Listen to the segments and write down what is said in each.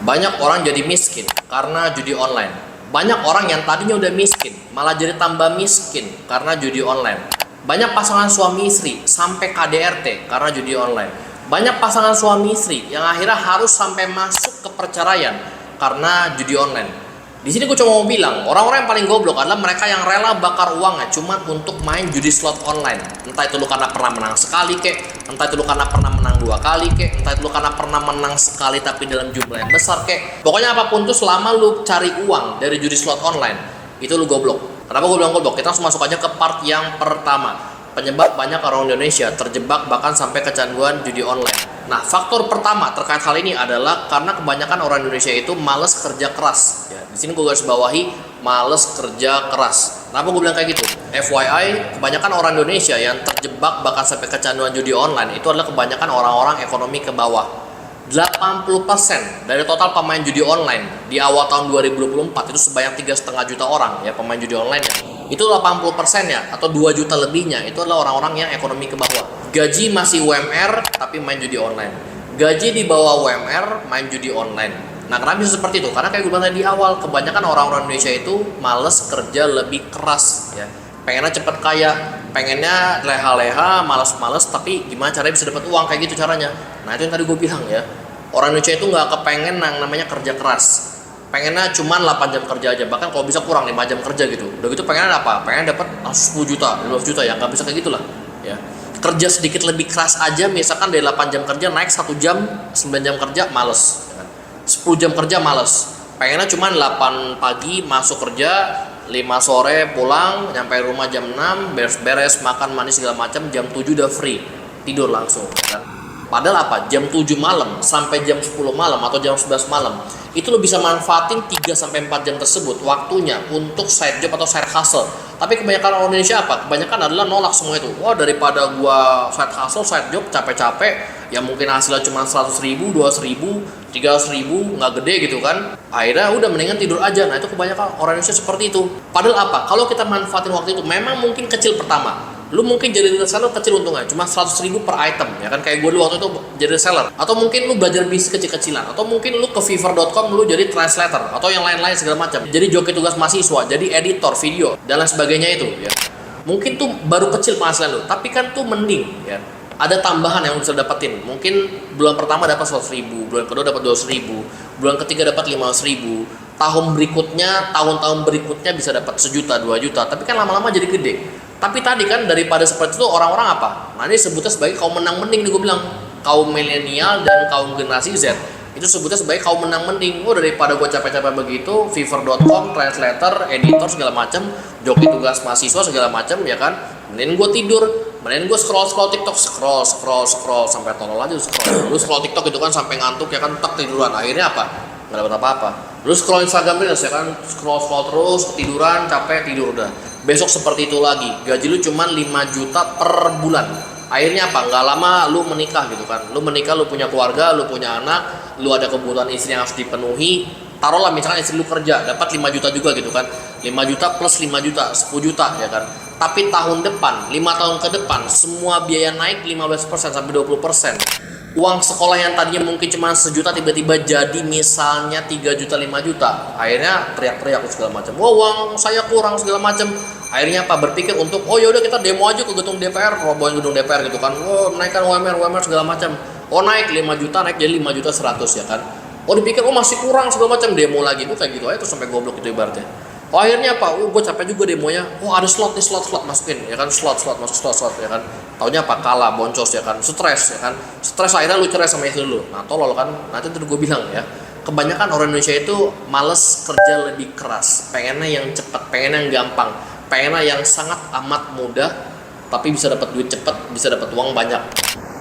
Banyak orang jadi miskin karena judi online. Banyak orang yang tadinya udah miskin malah jadi tambah miskin karena judi online. Banyak pasangan suami istri sampai KDRT karena judi online. Banyak pasangan suami istri yang akhirnya harus sampai masuk ke perceraian karena judi online. Di sini gue cuma mau bilang, orang-orang yang paling goblok adalah mereka yang rela bakar uangnya cuma untuk main judi slot online. Entah itu lu karena pernah menang sekali kek, entah itu lu karena pernah menang 2 kali kek, entah itu lu karena pernah menang sekali tapi dalam jumlah yang besar kek. Pokoknya apapun tuh selama lu cari uang dari judi slot online, itu lu goblok. Kenapa gue bilang goblok? Kita langsung masuk aja ke part yang pertama. Penyebab banyak orang Indonesia terjebak bahkan sampai kecanduan judi online. Nah, faktor pertama terkait hal ini adalah karena kebanyakan orang Indonesia itu males kerja keras. Ya, di sini gue garis bawahi males kerja keras. Kenapa gue bilang kayak gitu? FYI, kebanyakan orang Indonesia yang terjebak bahkan sampai kecanduan judi online itu adalah kebanyakan orang-orang ekonomi ke bawah. 80% dari total pemain judi online di awal tahun 2024 itu sebanyak 3,5 juta orang ya pemain judi online ya. Itu 80% ya atau 2 juta lebihnya itu adalah orang-orang yang ekonomi ke bawah. Gaji masih UMR tapi main judi online. Gaji di bawah UMR main judi online. Nah, kenapa bisa seperti itu? Karena kayak gue bilang tadi di awal, kebanyakan orang-orang Indonesia itu males kerja lebih keras ya. Pengennya cepet kaya, pengennya leha-leha, males-males, tapi gimana caranya bisa dapat uang, kayak gitu caranya. Nah, itu yang tadi gue bilang ya, orang Indonesia itu nggak kepengen yang namanya kerja keras, pengennya cuma 8 jam kerja aja, bahkan kalau bisa kurang 5 jam kerja gitu. Udah gitu pengennya apa? Pengen dapat 10 juta, 15 juta, ya nggak bisa kayak gitulah ya. Kerja sedikit lebih keras aja, misalkan dari 8 jam kerja naik 1 jam, 9 jam kerja males ya kan? 10 jam kerja males, pengennya cuma 8 pagi masuk kerja, 5 sore pulang, nyampe rumah jam 6, beres-beres, makan mandi segala macam, jam 7 udah free, tidur langsung kan. Padahal apa? Jam 7 malam sampai jam 10 malam atau jam 11 malam itu lo bisa manfaatin 3-4 jam tersebut waktunya untuk side job atau side hustle. Tapi kebanyakan orang Indonesia apa? Kebanyakan adalah nolak semua itu. Wah, daripada gua side hustle, side job capek-capek, yang mungkin hasilnya cuma 100 ribu, 200 ribu, 300 ribu, nggak gede gitu kan. Akhirnya udah mendingan tidur aja. Nah, itu kebanyakan orang Indonesia seperti itu. Padahal apa? Kalau kita manfaatin waktu itu, memang mungkin kecil pertama. Lu mungkin jadi reseller kecil untungnya cuma 100 ribu per item ya kan, kayak gue dulu waktu itu jadi reseller. Atau mungkin lu belajar bisnis kecil-kecilan, atau mungkin lu ke fiverr.com lu jadi translator atau yang lain-lain segala macam, jadi joki tugas mahasiswa, jadi editor video dan lain sebagainya itu ya. Mungkin tuh baru kecil penghasilan lu, tapi kan tuh mending ya, ada tambahan yang bisa dapetin. Mungkin bulan pertama dapat 100 ribu, bulan kedua dapat 200 ribu, bulan ketiga dapat 500 ribu, tahun berikutnya, tahun-tahun berikutnya bisa dapat 1 juta, 2 juta, tapi kan lama-lama jadi gede. Tapi tadi kan daripada seperti itu orang-orang apa? Nah, ini sebutnya sebagai kaum menang mending nih, gue bilang kaum milenial dan kaum generasi Z itu sebutnya sebagai kaum menang mending. Oh, daripada gue capek-capek begitu, fiverr.com, translator, editor segala macam, joki tugas mahasiswa segala macam ya kan, mending gue tidur, mending gue scroll TikTok, scroll sampai tolol aja lu scroll TikTok itu kan sampai ngantuk ya kan, tak tiduran, akhirnya apa? Nggak dapat apa-apa. Lu scroll Instagram Reels ya kan, scroll terus, ketiduran, capek, tidur udah. Besok seperti itu lagi, gaji lu cuma 5 juta per bulan. Akhirnya apa? Nggak lama lu menikah gitu kan. Lu menikah, lu punya keluarga, lu punya anak, lu ada kebutuhan istri yang harus dipenuhi. Taruhlah misalkan istri lu kerja, dapat 5 juta juga gitu kan. 5 juta plus 5 juta, 10 juta ya kan. Tapi tahun depan, 5 tahun ke depan, semua biaya naik 15% sampai 20%. Uang sekolah yang tadinya mungkin cuma 1 juta tiba-tiba jadi misalnya 3 juta, 5 juta. Akhirnya teriak-teriak segala macam. Wah, uang saya kurang segala macam. Akhirnya apa? Berpikir untuk oh yaudah kita demo aja ke gedung DPR, robohin gedung DPR gitu kan. Oh, naikkan UMR segala macam. Oh, naik 5 juta, naik jadi 5 juta 100 ya kan. Oh, dipikir oh masih kurang segala macam, demo lagi tuh kayak gitu aja terus sampai goblok itu ibaratnya. Oh, akhirnya apa? Oh, gue capek juga demonya. Oh, ada slot masukin ya kan, slot masuk slot ya kan. Taunya apa? Kalah, boncos ya kan, stres ya kan. Stres akhirnya lu cerai sama istri lu. Nah, tolol kan. Nanti tuh gue bilang ya, kebanyakan orang Indonesia itu males kerja lebih keras, pengennya yang cepat, pengennya yang gampang, pengennya yang sangat amat mudah, tapi bisa dapat duit cepat, bisa dapat uang banyak.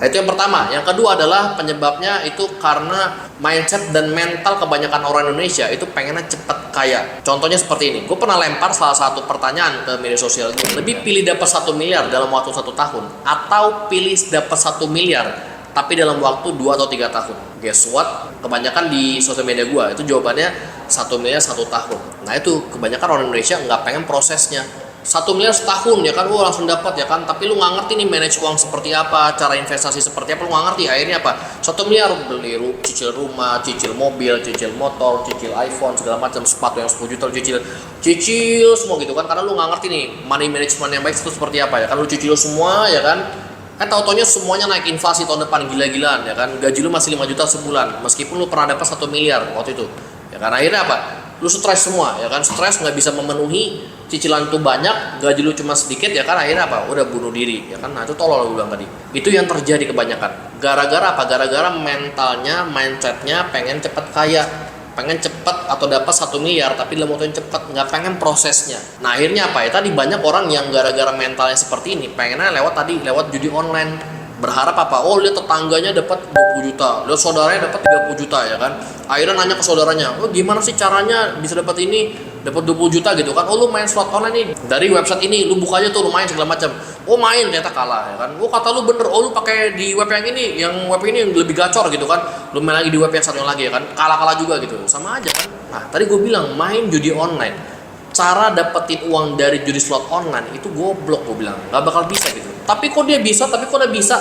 Nah, itu yang pertama. Yang kedua adalah penyebabnya itu karena mindset dan mental kebanyakan orang Indonesia itu pengennya cepat kaya. Contohnya seperti ini, gue pernah lempar salah satu pertanyaan ke media sosial gue. Lebih pilih dapat 1 miliar dalam waktu 1 tahun atau pilih dapat 1 miliar tapi dalam waktu 2 atau 3 tahun? Guess what? Kebanyakan di sosial media gue itu jawabannya 1 miliar 1 tahun. Nah, itu kebanyakan orang Indonesia nggak pengen prosesnya. 1 miliar setahun ya kan, langsung dapat ya kan, tapi lu nggak ngerti nih manage uang seperti apa, cara investasi seperti apa, lu nggak ngerti. Akhirnya apa, 1 miliar beli cicil rumah, cicil mobil, cicil motor, cicil iPhone segala macam, sepatu yang 10 juta lu cicil semua gitu kan, karena lu nggak ngerti nih money management yang baik itu seperti apa ya kan. Lu cicil semua ya kan, tau-taunya semuanya naik inflasi tahun depan gila-gilaan ya kan, gaji lu masih 5 juta sebulan meskipun lu pernah dapat 1 miliar waktu itu ya kan. Akhirnya apa, lu stres semua ya kan, stres nggak bisa memenuhi cicilan tuh banyak, gaji lu cuma sedikit ya kan. Akhirnya apa, udah bunuh diri ya kan. Nah itu tolol gue bilang tadi, itu yang terjadi kebanyakan. Gara-gara apa, gara-gara mentalnya, mindsetnya pengen cepet kaya, pengen cepet atau dapat 1 miliar, tapi dalam waktu yang cepet, nggak pengen prosesnya. Nah akhirnya apa ya, tadi banyak orang yang gara-gara mentalnya seperti ini pengennya lewat judi online. Berharap apa, oh lihat tetangganya dapat 20 juta, lihat saudaranya dapat 30 juta ya kan. Akhirnya nanya ke saudaranya, oh gimana sih caranya bisa dapat ini, dapat 20 juta gitu kan. Oh lu main slot online nih dari website ini, lu buka aja tuh, lu main segala macam. Oh main, ternyata kalah ya kan. Oh kata lu bener, oh lu pakai di web yang ini, yang web ini lebih gacor gitu kan. Lu main lagi di web yang satu lagi ya kan, kalah juga gitu, sama aja kan. Nah tadi gue bilang main judi online, cara dapetin uang dari judi slot online itu goblok, gue bilang nggak bakal bisa gitu. Tapi kok dia bisa,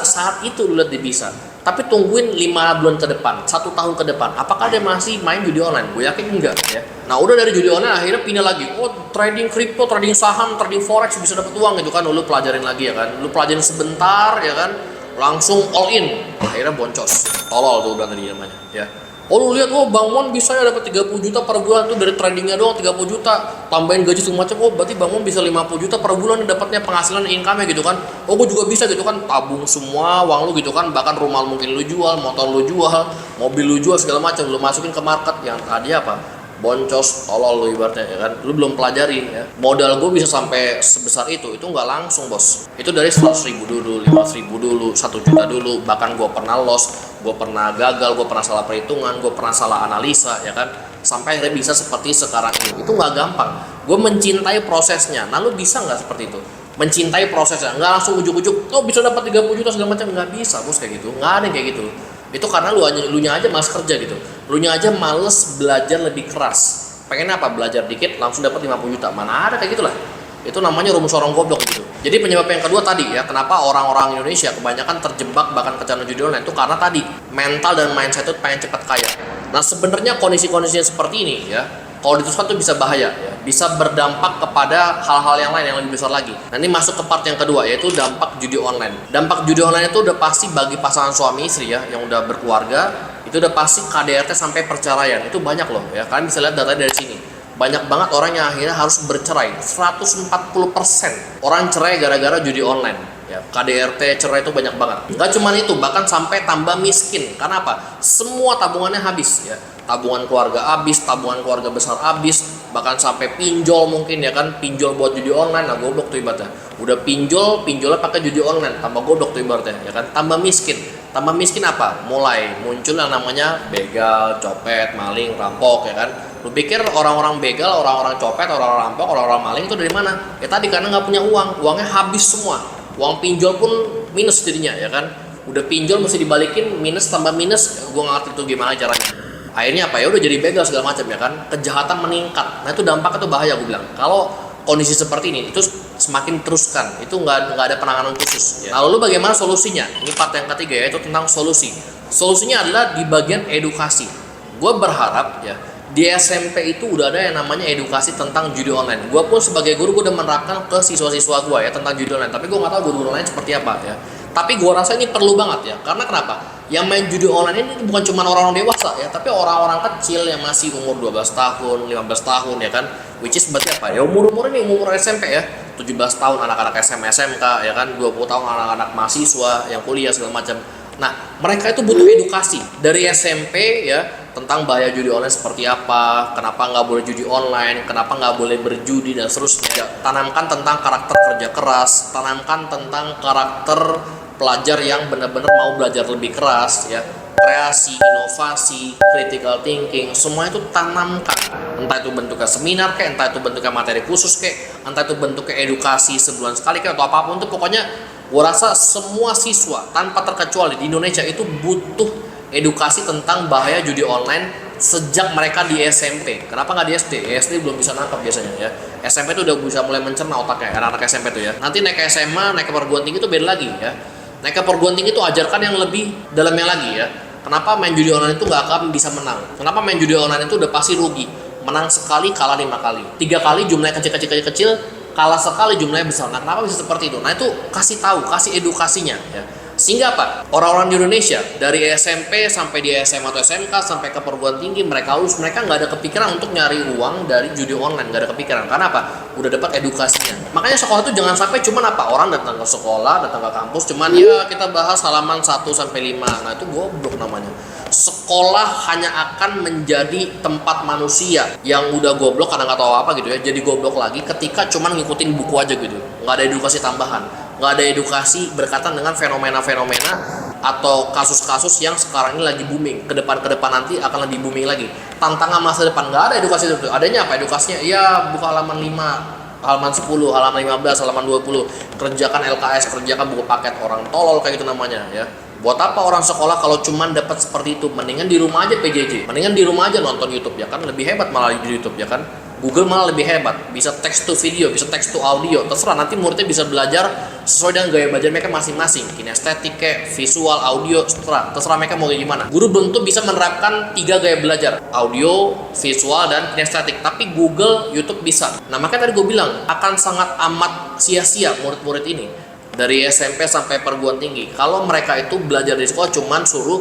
saat itu lu lihat dia bisa. Tapi tungguin 5 bulan ke depan, 1 tahun ke depan, apakah dia masih main judi online? Gue yakin enggak ya. Nah udah dari judi online akhirnya pindah lagi, oh trading kripto, trading saham, trading forex bisa dapat uang gitu kan. Lu pelajarin lagi ya kan, lu pelajarin sebentar ya kan, langsung all in, akhirnya boncos. Tolol tuh udah tadi namanya ya. Oh lu lihat, oh Bang Mon bisa ya dapat 30 juta per bulan tuh dari tradingnya doang, 30 juta tambahin gaji segala macam. Oh berarti Bang Mon bisa 50 juta per bulan dapatnya penghasilan income-nya gitu kan. Oh gue juga bisa gitu kan, tabung semua uang lu gitu kan, bahkan rumah mungkin lu jual, motor lu jual, mobil lu jual segala macam, lu masukin ke market yang tadi apa, boncos, tolol lu ibaratnya ya kan. Lu belum pelajari ya, modal gue bisa sampai sebesar itu nggak langsung bos. Itu dari 100.000 dulu, 500.000 dulu, 1 juta dulu, bahkan gue pernah loss, gue pernah gagal, gue pernah salah perhitungan, gue pernah salah analisa ya kan, sampai akhirnya bisa seperti sekarang ini. Itu nggak gampang, gue mencintai prosesnya. Nah lu bisa nggak seperti itu, mencintai prosesnya, nggak langsung ujuk-ujuk oh bisa dapat 30 juta segala macam, nggak bisa bos kayak gitu, nggak ada yang kayak gitu. Itu karena lu nya aja malas kerja gitu, lu nya aja males belajar lebih keras. Pengen apa, belajar dikit langsung dapat 50 juta, mana ada kayak gitulah. Itu namanya rumus orang goblok gitu. Jadi penyebab yang kedua tadi ya, kenapa orang-orang Indonesia kebanyakan terjebak bahkan kecanduan judi online itu karena tadi mental dan mindset itu pengen cepat kaya. Nah sebenarnya kondisi-kondisinya seperti ini ya, kalau diteruskan tuh bisa bahaya ya, bisa berdampak kepada hal-hal yang lain yang lebih besar lagi. Nah ini masuk ke part yang kedua, yaitu dampak judi online. Dampak judi online itu udah pasti bagi pasangan suami istri ya yang udah berkeluarga, itu udah pasti KDRT sampai perceraian. Itu banyak loh ya, kalian bisa lihat data dari sini. Banyak banget orang yang akhirnya harus bercerai. 140% orang cerai gara-gara judi online ya. KDRT cerai itu banyak banget. Nggak cuma itu, bahkan sampai tambah miskin. Karena apa? Semua tabungannya habis ya. Tabungan keluarga habis, tabungan keluarga besar habis, bahkan sampai pinjol mungkin ya kan, pinjol buat judi online. Nah goblok tuh ibaratnya, udah pinjolnya pakai judi online, tambah goblok tuh ibaratnya ya kan, tambah miskin apa, mulai muncul yang namanya begal, copet, maling, rampok ya kan. Lu pikir orang-orang begal, orang-orang copet, orang-orang rampok, orang-orang maling itu dari mana? Ya tadi karena nggak punya uang, uangnya habis semua, uang pinjol pun minus jadinya ya kan. Udah pinjol mesti dibalikin, minus tambah minus, gue nggak ngerti tuh gimana caranya. Akhirnya apa ya, udah jadi begal segala macam ya kan, kejahatan meningkat. Nah itu dampaknya tuh bahaya gue bilang. Kalau kondisi seperti ini itu semakin teruskan, itu nggak ada penanganan khusus ya. Nah, lalu bagaimana solusinya? Ini part yang ketiga, yaitu tentang solusi. Solusinya adalah di bagian edukasi. Gue berharap ya di SMP itu udah ada yang namanya edukasi tentang judi online. Gue pun sebagai guru, gue udah menerapkan ke siswa-siswa gue ya tentang judi online. Tapi gue nggak tahu guru-guru lain seperti apa ya. Tapi gue rasa ini perlu banget ya. Karena kenapa? Yang main judi online ini bukan cuma orang-orang dewasa ya, tapi orang-orang kecil yang masih umur 12 tahun, 15 tahun ya kan. Which is berarti apa? Ya umur ini umur SMP ya. 17 tahun anak-anak SMA, SMK ya kan, 20 tahun anak-anak mahasiswa yang kuliah segala macam. Nah, mereka itu butuh edukasi dari SMP ya, tentang bahaya judi online seperti apa, kenapa nggak boleh judi online, kenapa nggak boleh berjudi dan seterusnya. Tanamkan tentang karakter kerja keras, tanamkan tentang karakter pelajar yang benar-benar mau belajar lebih keras ya, kreasi, inovasi, critical thinking, semua itu tanamkan. Entah itu bentuknya seminar kayak, entah itu bentuknya materi khusus kayak, entah itu bentuknya edukasi sebulan sekali kayak, atau apapun itu. Pokoknya gue rasa semua siswa tanpa terkecuali di Indonesia itu butuh edukasi tentang bahaya judi online sejak mereka di SMP. Kenapa nggak di SD? SD belum bisa nangkap biasanya ya. SMP tuh udah bisa mulai mencerna otaknya, anak-anak SMP tuh ya. Nanti naik ke SMA, naik ke perguruan tinggi tuh beda lagi ya. Naik ke perguruan tinggi tuh ajarkan yang lebih dalamnya lagi ya. Kenapa main judi online itu nggak akan bisa menang? Kenapa main judi online itu udah pasti rugi? Menang sekali, kalah 5 kali. 3 kali jumlahnya kecil, kalah sekali jumlahnya besar. Nah, kenapa bisa seperti itu? Nah, itu kasih tahu, kasih edukasinya ya. Sehingga apa? Orang-orang di Indonesia dari SMP sampai di SMA atau SMK sampai ke perguruan tinggi mereka nggak ada kepikiran untuk nyari uang dari judi online, nggak ada kepikiran. Karena apa? Udah dapat edukasinya. Makanya sekolah itu jangan sampai cuman apa? Orang datang ke sekolah, datang ke kampus cuman ya kita bahas halaman 1 sampai 5. Nah, itu goblok namanya. Sekolah hanya akan menjadi tempat manusia yang udah goblok kadang nggak tahu apa gitu ya, jadi goblok lagi ketika cuman ngikutin buku aja gitu, nggak ada edukasi tambahan, nggak ada edukasi berkaitan dengan fenomena-fenomena atau kasus-kasus yang sekarang ini lagi booming, ke depan nanti akan lebih booming lagi, tantangan masa depan. Nggak ada edukasi itu. Adanya apa edukasinya? Ya buka halaman 5, halaman 10, halaman 15, halaman 20, kerjakan LKS, kerjakan buku paket. Orang tolol kayak gitu namanya ya. Buat apa orang sekolah kalau cuman dapat seperti itu? Mendingan di rumah aja PJJ, mendingan di rumah aja nonton YouTube ya kan, lebih hebat malah di YouTube ya kan. Google malah lebih hebat, bisa text to video, bisa text to audio, terserah nanti muridnya bisa belajar sesuai dengan gaya belajar mereka masing-masing, kinestetik kayak visual, audio, terserah mereka mau kayak gimana. Guru belum tentu bisa menerapkan 3 gaya belajar, audio, visual, dan kinestetik, tapi Google, YouTube bisa. Nah makanya tadi gue bilang akan sangat amat sia-sia murid-murid ini dari SMP sampai perguruan tinggi kalau mereka itu belajar di sekolah cuman suruh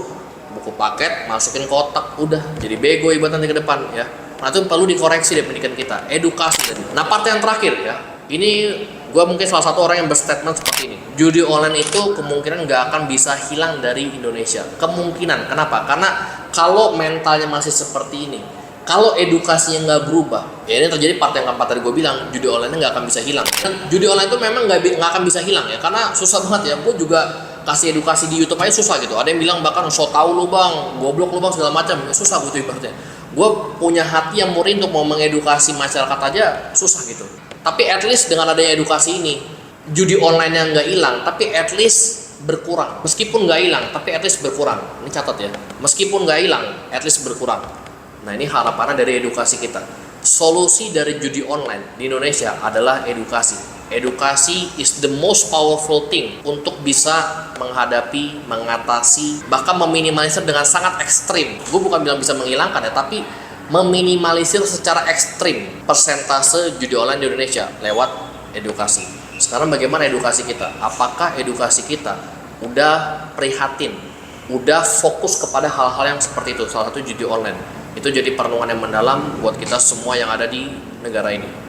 buku paket masukin kotak, udah jadi bego ibarat nanti ke depan ya. Nah itu perlu dikoreksi dari pendidikan kita, edukasi tadi. Nah part yang terakhir ya, ini gue mungkin salah satu orang yang berstatement seperti ini, judi online itu kemungkinan nggak akan bisa hilang dari Indonesia. Kemungkinan, kenapa? Karena kalau mentalnya masih seperti ini, kalau edukasinya nggak berubah, ya ini terjadi part yang keempat tadi gue bilang, judi online nggak akan bisa hilang. Dan judi online itu memang nggak akan bisa hilang ya, karena susah banget ya. Gue juga kasih edukasi di YouTube aja susah gitu. Ada yang bilang bahkan so tau lu bang, goblok lu bang, segala macam. Ya, susah gitu ibaratnya. Gue punya hati yang murni untuk mau mengedukasi masyarakat aja susah gitu. Tapi at least dengan adanya edukasi ini, judi online yang nggak hilang, tapi at least berkurang. Meskipun nggak hilang, tapi at least berkurang. Ini catat ya. Meskipun nggak hilang, at least berkurang. Nah ini harapannya dari edukasi kita. Solusi dari judi online di Indonesia adalah edukasi. Edukasi is the most powerful thing untuk bisa menghadapi, mengatasi, bahkan meminimalisir dengan sangat ekstrim. Gue bukan bilang bisa menghilangkan ya, tapi meminimalisir secara ekstrim persentase judi online di Indonesia lewat edukasi. Sekarang bagaimana edukasi kita? Apakah edukasi kita udah prihatin, udah fokus kepada hal-hal yang seperti itu? Salah satu judi online. Itu jadi perenungan yang mendalam buat kita semua yang ada di negara ini.